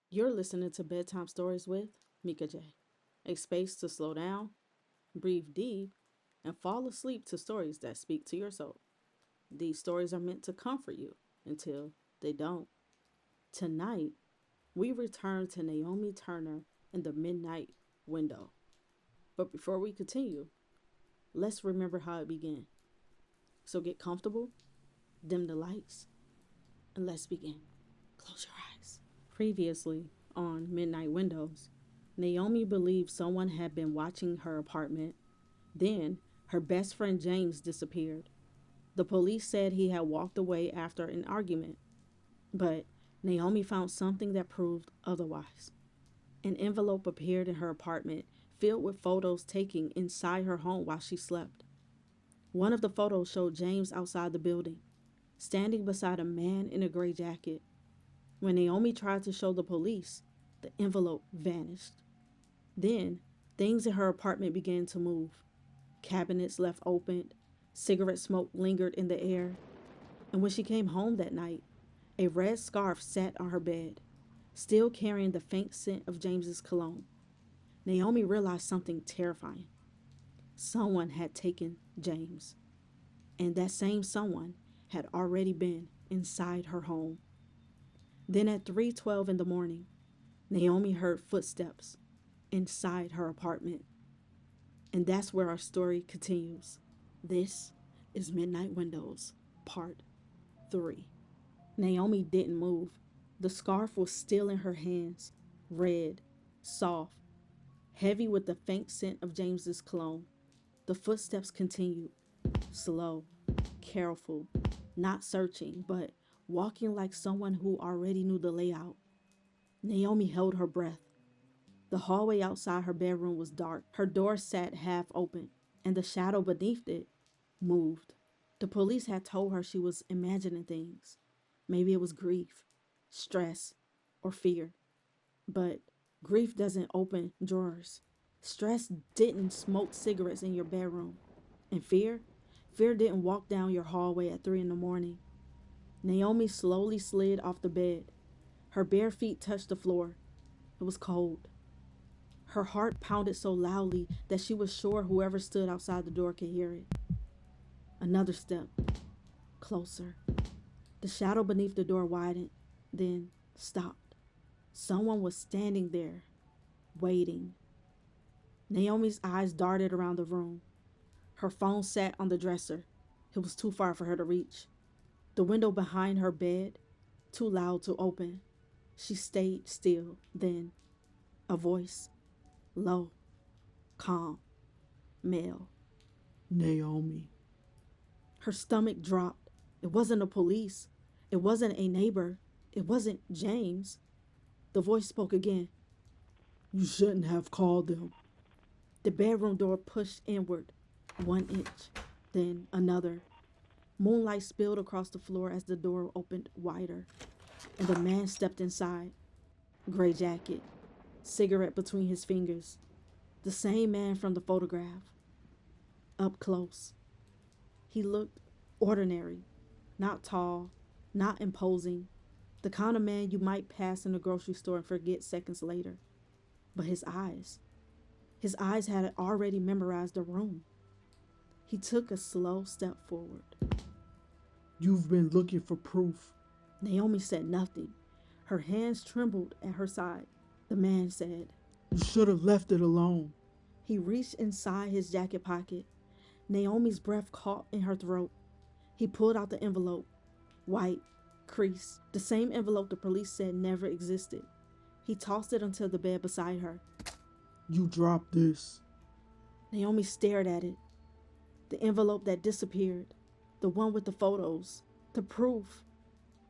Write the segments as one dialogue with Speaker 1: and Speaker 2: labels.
Speaker 1: You're listening to Bedtime Stories with Meika Jay, a space to slow down, breathe deep, and fall asleep to stories that speak to your soul. These stories are meant to comfort you until they don't. Tonight, we return to Naomi Turner in the Midnight Window. But before we continue, let's remember how it began. So get comfortable, dim the lights, and let's begin. Close your eyes. Previously on Midnight Windows, Naomi believed someone had been watching her apartment. Then, her best friend James disappeared. The police said he had walked away after an argument, but Naomi found something that proved otherwise. An envelope appeared in her apartment filled with photos taken inside her home while she slept. One of the photos showed James outside the building, standing beside a man in a gray jacket. When Naomi tried to show the police, the envelope vanished. Then, things in her apartment began to move. Cabinets left open, cigarette smoke lingered in the air, and when she came home that night, a red scarf sat on her bed, still carrying the faint scent of James's cologne. Naomi realized something terrifying. Someone had taken James, and that same someone had already been inside her home. Then at 3:12 in the morning, Naomi heard footsteps inside her apartment. And that's where our story continues. This is Midnight Windows, Part 3. Naomi didn't move. The scarf was still in her hands, red, soft, heavy with the faint scent of James's cologne. The footsteps continued, slow, careful, not searching, but walking like someone who already knew the layout. Naomi held her breath. The hallway outside her bedroom was dark. Her door sat half open, and the shadow beneath it moved. The police had told her she was imagining things. Maybe it was grief, stress, or fear. But grief doesn't open drawers. Stress didn't smoke cigarettes in your bedroom. And fear didn't walk down your hallway at 3 in the morning. Naomi slowly slid off the bed. Her bare feet touched the floor. It was cold. Her heart pounded so loudly that she was sure whoever stood outside the door could hear it. Another step, closer. The shadow beneath the door widened, then stopped. Someone was standing there, waiting. Naomi's eyes darted around the room. Her phone sat on the dresser. It was too far for her to reach. The window behind her bed, too loud to open. She stayed still. Then, a voice, low, calm, male. Naomi. Her stomach dropped. It wasn't the police. It wasn't a neighbor. It wasn't James. The voice spoke again. You shouldn't have called them. The bedroom door pushed inward, 1 inch, then another. Moonlight spilled across the floor as the door opened wider, and the man stepped inside. Gray jacket, cigarette between his fingers. The same man from the photograph. Up close. He looked ordinary, not tall, not imposing, the kind of man you might pass in a grocery store and forget seconds later. But his eyes had already memorized the room. He took a slow step forward. You've been looking for proof. Naomi said nothing. Her hands trembled at her side. The man said, You should have left it alone. He reached inside his jacket pocket. Naomi's breath caught in her throat. He pulled out the envelope. White, creased, the same envelope the police said never existed. He tossed it onto the bed beside her. You dropped this. Naomi stared at it. The envelope that disappeared. The one with the photos. The proof.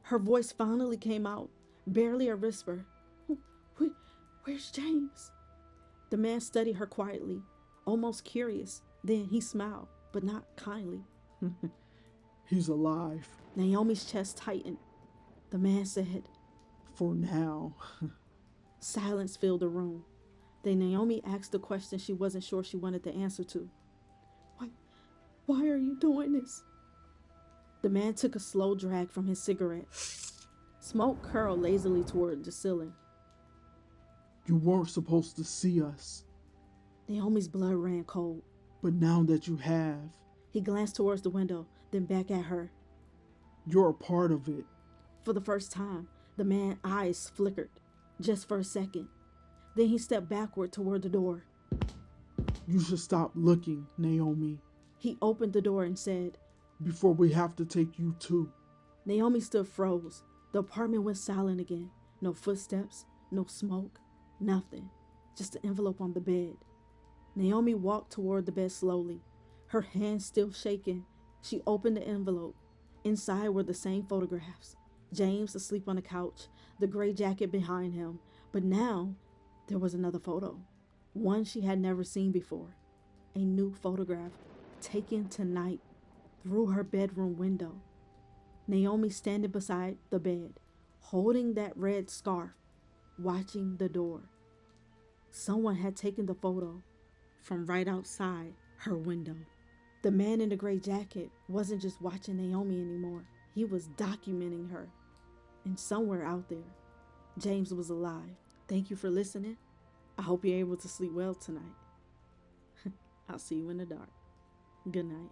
Speaker 1: Her voice finally came out, barely a whisper. Where's James? The man studied her quietly, almost curious. Then he smiled, but not kindly. He's alive. Naomi's chest tightened. The man said, For now. Silence filled the room. Then Naomi asked the question she wasn't sure she wanted the answer to. Why, why are you doing this? The man took a slow drag from his cigarette. Smoke curled lazily toward the ceiling.
Speaker 2: You weren't supposed to see us,
Speaker 1: Naomi's blood ran cold.
Speaker 2: but now that you have,
Speaker 1: He glanced towards the window, then back at her.
Speaker 2: you're a part of it.
Speaker 1: For the first time, the man's eyes flickered, just for a second. Then he stepped backward toward the door.
Speaker 2: You should stop looking, Naomi,
Speaker 1: He opened the door and said,
Speaker 2: before we have to take you too.
Speaker 1: Naomi stood froze. The apartment went silent again. No footsteps, no smoke, nothing. Just an envelope on the bed. Naomi walked toward the bed slowly, her hands still shaking. She opened the envelope. Inside were the same photographs. James asleep on the couch, the gray jacket behind him. But now there was another photo, one she had never seen before. A new photograph taken tonight through her bedroom window. Naomi standing beside the bed, holding that red scarf, watching the door. Someone had taken the photo from right outside her window. The man in the gray jacket wasn't just watching Naomi anymore. He was documenting her. And somewhere out there, James was alive. Thank you for listening. I hope you're able to sleep well tonight. I'll see you in the dark. Good night.